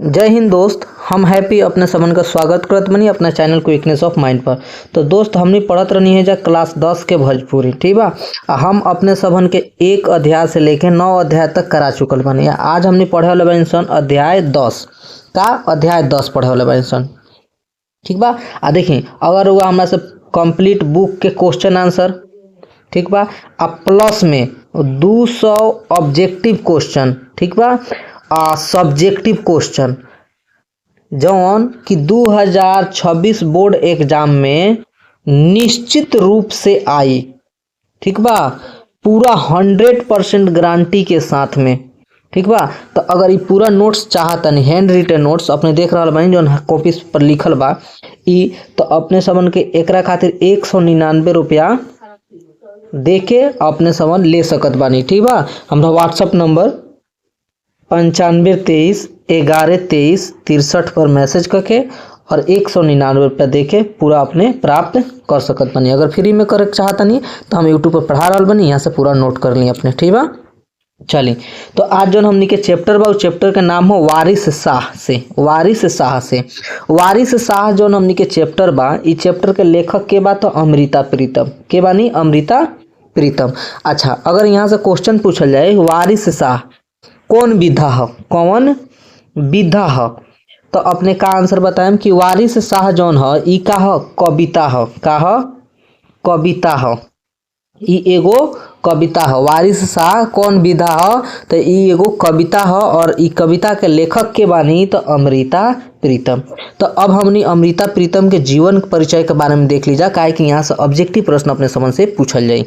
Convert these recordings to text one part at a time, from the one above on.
जय हिंद दोस्त। हम हैप्पी अपने समन का स्वागत करत बनी अपना चैनल क्विकनेस ऑफ माइंड पर। तो दोस्त हमने पढ़त रहनी है जा क्लास 10 के भोजपुरी, ठीक बा। हम अपने सबन के एक अध्याय से लेके 9 अध्याय तक करा चुकल बनी। आज हमने पढ़े वाले बनी सन अध्याय 10 का अध्याय 10 पढ़े वाले बनी सन, ठीक बा। देखिए अगर वो हमारा से कंप्लीट बुक के क्वेश्चन आंसर, ठीक बा, प्लस में 200 ऑब्जेक्टिव क्वेश्चन, ठीक बा, सब्जेक्टिव क्वेश्चन जौन कि 2026 बोर्ड एग्जाम में निश्चित रूप से आई, ठीक बा, पूरा 100% गारंटी के साथ में, ठीक बा। तो अगर ये पूरा नोट्स चाहतनी हैंड रिटन नोट्स अपने देख रहा बानी जौन कॉपी पर लिखल बा ई, तो अपने समन के एकरा खातिर 199 रुपया दे के अपने समन ले सकत बानी, ठीक बा। हमारा व्हाट्सअप नंबर 9523112363 पर मैसेज करके और 199 रुपया दे के पूरा अपने प्राप्त कर सकत बनी। अगर फ्री में करे चाहता नहीं तो हम यूट्यूब पर पढ़ा रहा बनी, यहाँ से पूरा नोट कर ली अपने, ठीक बा। चलिए तो आज जो हमनी के चैप्टर बा चैप्टर के नाम हो वारिस शाह से। वारिस शाह जो हमनी के चैप्टर बा, ई चैप्टर के लेखक के बा तो अमृता प्रीतम के बानी, अमृता प्रीतम। अच्छा, अगर यहाँ से क्वेश्चन पूछल जाए वारिस शाह कौन विधा है, कौन विधा है, तो अपने का आंसर बताएं कि वारिस शाह जौन है ई का है, कविता है। का है? कविता है। ई एगो कविता है। वारिस शाह कौन विधा है, तो ई एगो कविता है और ई कविता के लेखक के बानी तो अमृता प्रीतम। तो अब हमने अमृता प्रीतम के जीवन परिचय के बारे में देख लीजा, काहे कि यहाँ से ऑब्जेक्टिव प्रश्न अपने समझ से पूछल जाए,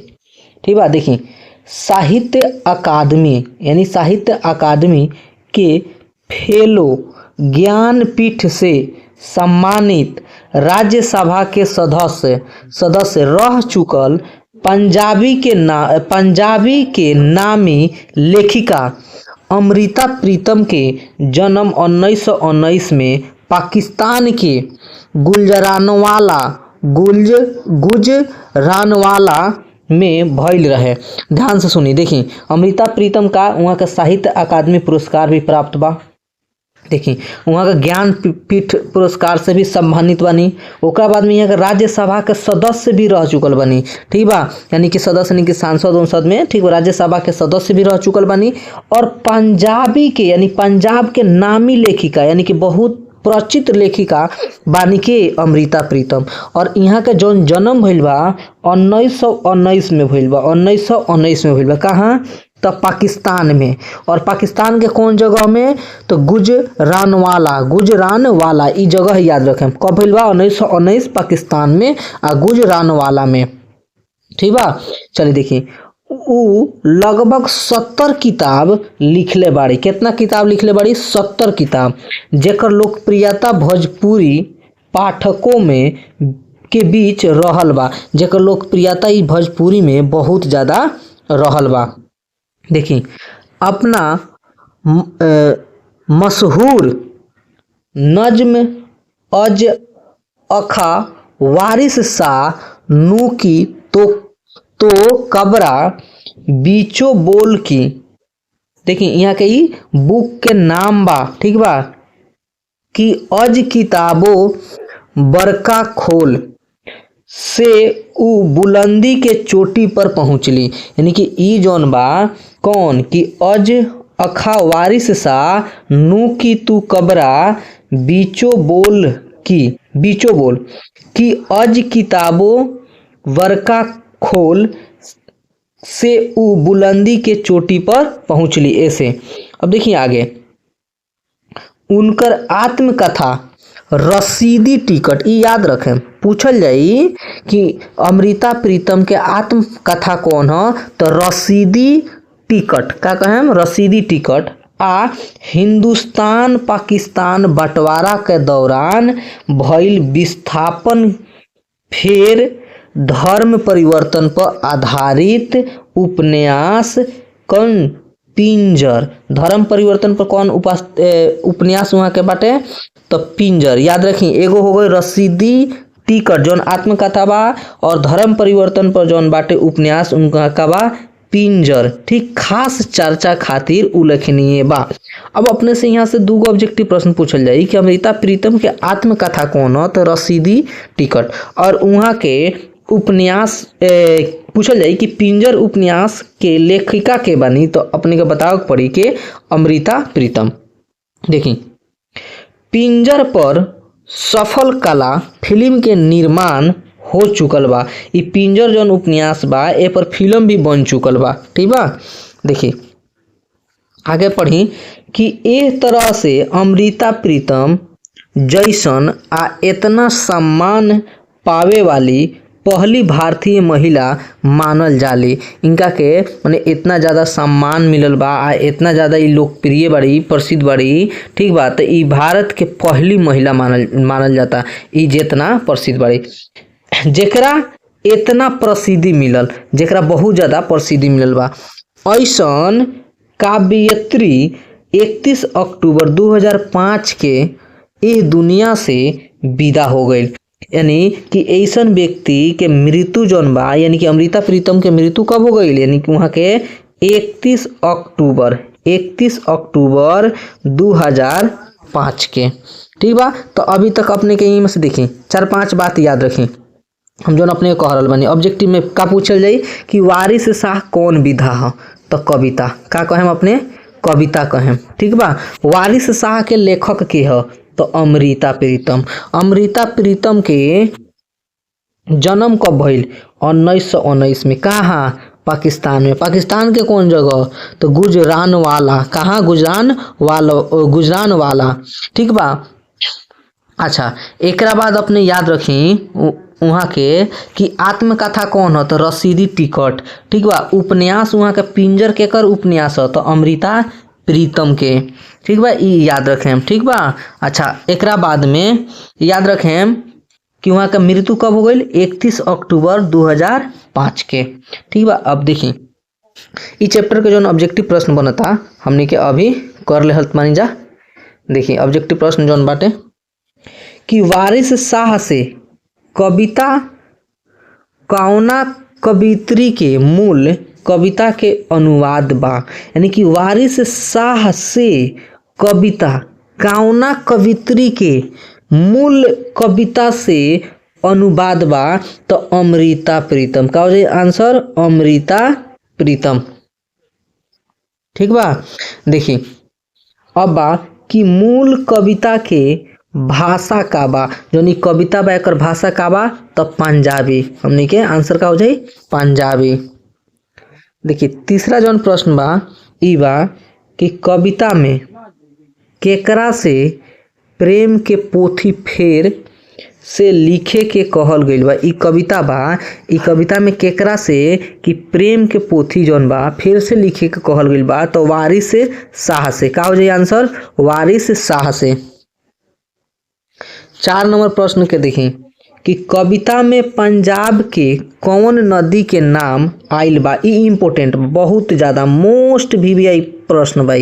ठीक बा। देखिए साहित्य अकादमी यानी साहित्य अकादमी के फेलो ज्ञानपीठ से सम्मानित राज्यसभा के सदस्य रह चुकल पंजाबी के नामी लेखिका अमृता प्रीतम के जन्म 1919 में पाकिस्तान के गुजरानवाला में भइल रहे। ध्यान से सुनी। देखिए अमृता प्रीतम का वहाँ का साहित्य अकादमी पुरस्कार भी प्राप्त बा। देखिए वहाँ का ज्ञानपीठ पुरस्कार से भी सम्मानित बनी। ओकरा बाद में यहाँ का राज्यसभा के सदस्य भी रह चुकल बनी, ठीक बा, यानी कि सदस्य यानी कि सांसद में, ठीक बा, राज्यसभा के सदस्य भी रह चुकल बनी। और पंजाबी के यानी पंजाब के नामी लेखिका यानी कि बहुत प्रचित लेखिका बानी के अमृता प्रीतम। और यहाँ के जौन जन्म भइल बा 1919 में भइल बा, 1919 में भइल बा। कहाँ? तो पाकिस्तान में। और पाकिस्तान के कौन जगह में? तो गुजरानवाला ई जगह याद रखें। कब भइल बा? 1919 पाकिस्तान में आ गुजरानवाला में, ठीक बा। चलिए देखिए उ लगभग 70 किताब लिखले बाड़ी। कितना किताब लिखले बाड़ी? 70 किताब, जेकर लोकप्रियता भोजपुरी पाठकों में के बीच रहल बा। जेकर लोकप्रियता ई भोजपुरी में बहुत ज़्यादा रहल बा। देखिए अपना मशहूर नज्म अज अखा वारिस शाह नू की तो कबरा बीचो बोल की। देखिए यहाँ के ई बुक के नाम बा, ठीक बा, कि अज किताबो बरका खोल से उ बुलंदी के चोटी पर पहुँचली। यानी कि ई जौन बा कौन कि अज अखा वारिस शाह नू की तू कबरा बीचो बोल की अज किताबो बरका खोल से उ बुलंदी के चोटी पर पहुँचली ऐसे। अब देखिए आगे उनकर आत्मकथा रसीदी टिकट, ई याद रखें, पूछल जाई कि अमृता प्रीतम के आत्मकथा कौन है, तो रसीदी टिकट। का कहें? रसीदी टिकट। आ हिंदुस्तान पाकिस्तान बंटवारा के दौरान भइल विस्थापन फेर धर्म परिवर्तन पर आधारित उपन्यास कौन? पिंजर। धर्म परिवर्तन पर कौन उपन्यास वहाँ के बाटे? तो पिंजर। याद रखी एगो हो गई रसीदी टिकट जौन आत्मकथा बा, और धर्म परिवर्तन पर जौन बाटे उपन्यास उनका का बा पिंजर ठीक खास चर्चा खातिर उल्लेखनीय बा। अब अपने से यहाँ से दूगो ऑब्जेक्टिव प्रश्न पूछल जाई कि अमृता प्रीतम के आत्मकथा कौन ह, तो रसीदी टिकट। और वहाँ के उपन्यास पूछल जाई कि पिंजर उपन्यास के लेखिका के बानी, तो अपने के बतावे के पड़ी के अमृता प्रीतम। देखी पिंजर पर सफल कला फिल्म के निर्माण हो चुकल बा। ई पिंजर जौन उपन्यास बा ए पर फिल्म भी बन चुकल बा। ठीक बा, देखी आगे पढ़ी कि एक तरह से अमृता प्रीतम जैसन आ इतना सम्मान पावे वाली पहली भारतीय महिला मानल जाली। इनका के माने इतना ज़्यादा सम्मान मिलल बा आ इतना ज़्यादा ई लोकप्रिय बड़ी, प्रसिद्ध बड़ी। ठीक बा, तो ई भारत के पहली महिला मानल जाता, ई जितना प्रसिद्ध बड़ी। जेकरा इतना प्रसिद्धि मिलल, जेकरा बहुत ज़्यादा प्रसिद्धि मिलल बा, ऐसन काव्यत्री 31 अक्टूबर 2005 के इस दुनिया से विदा हो गई। यानी कि ऐसन व्यक्ति के मृत्यु जौन बा, यानी कि अमृता प्रीतम के मृत्यु कब हो गई, यानी कि वहाँ के 31 अक्टूबर 2005 के। ठीक बा, तो अभी तक अपने के में से देखी 4-5 बात याद रखी हम जो अपने कह रहल बानी। ऑब्जेक्टिव में का पूछल जाई कि वारिस शाह कौन विधा है, तो कविता का कहें अपने, कविता कहें। ठीक बा, वारिस शाह के लेखक के है, तो अमृता प्रीतम। अमृता प्रीतम के जन्म कब भइल, 1919 में। कहाँ, पाकिस्तान में। पाकिस्तान के कौन जगह, तो गुजरानवाला। कहाँ, गुजरानवाला। ठीक बा, अच्छा एकरा बाद अपने याद रखी वहाँ के कि आत्मकथा कौन है, तो रसीदी टिकट। ठीक बा, उपन्यास वहाँ के पिंजर केकर उपन्यास है, तो अमृता प्रीतम के। ठीक बा, ई याद रखें। ठीक बा, अच्छा एकरा बाद में याद रखें कि वहाँ का मृत्यु कब हो गई, 31 अक्टूबर 2005 के। ठीक बा, अब देखी ई चैप्टर के जो ऑब्जेक्टिव प्रश्न बनता हमने के अभी कर ले हल्त मानी जा। देखी ऑब्जेक्टिव प्रश्न जौन बाटे कि वारिस शाह से कविता कौना कवित्री के मूल कविता के अनुवाद बा। यानी कि वारिस शाह से कविता कौना कवित्री के मूल कविता से अनुवाद बा, तो अमृता प्रीतम। का हो जाए आंसर, अमृता प्रीतम। ठीक बा, देखी अब बा कि मूल कविता के भाषा का बा। जो कविता बा एकर भाषा का बा, तो पंजाबी। हमने के आंसर का हो जाए पंजाबी। देखिए तीसरा जौन प्रश्न बा ई बा कि कविता में केकरा से प्रेम के पोथी फेर से लिखे के कहल गइल बा। ई कविता बा, ई कविता में केकरा से कि प्रेम के पोथी जौन बा फिर से लिखे के कहल गइल बा, तो वारिस शाह से। का हो जाए आंसर, वारिस शाह से। 4 नंबर प्रश्न के देखी कि कविता में पंजाब के कौन नदी के नाम आइल बा। ई इम्पोर्टेंट, बहुत ज़्यादा मोस्ट VVI प्रश्न बा।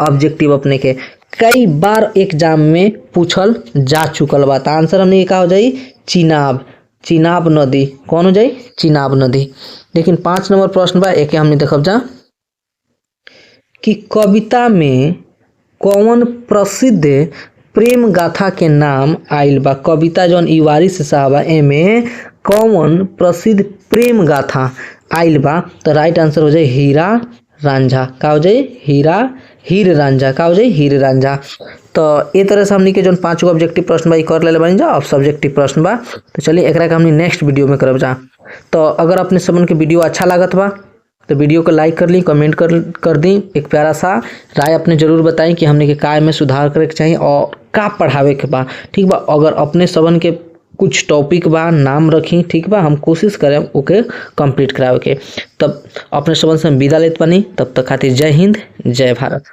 ऑब्जेक्टिव अपने के कई बार एग्जाम में पूछल जा चुकल बा। तो आंसर हमने का हो जाई चिनाब। चिनाब नदी कौन हो जाई, चिनाब नदी। लेकिन 5 नंबर प्रश्न बा, एक हमने देखब जा कि कविता में कौन प्रसिद्ध प्रेम गाथा के नाम आइल बा। कविता जौन ई वारिस शाह बा एमे कौन प्रसिद्ध प्रेम गाथा आइल बा, तो राइट आंसर हो जाए हीरा रांझा। का हो जाए, हीर रांझा। का हो जाए, हीर रांझा। तो ए तरह से हमनी के जो 5 गो ऑब्जेक्टिव प्रश्न बा कर ले बन जा। अब सब्जेक्टिव प्रश्न बा, तो चलिए एकरा के हमनी नेक्स्ट वीडियो में करब जा। तो अगर अपने सबन के वीडियो अच्छा लागत बा तो वीडियो को लाइक कर ली, कमेंट कर दी, एक प्यारा सा राय अपने जरूर बताएं कि हमने के काय में सुधार करे के चाहिए और का पढ़ावे के बा। ठीक बा, अगर अपने सबन के कुछ टॉपिक बा नाम रखी। ठीक बा, हम कोशिश करें ओके कंप्लीट करावे के। तब अपने सबन से विदा लेत बानी, तब तक खातिर जय हिंद जय भारत।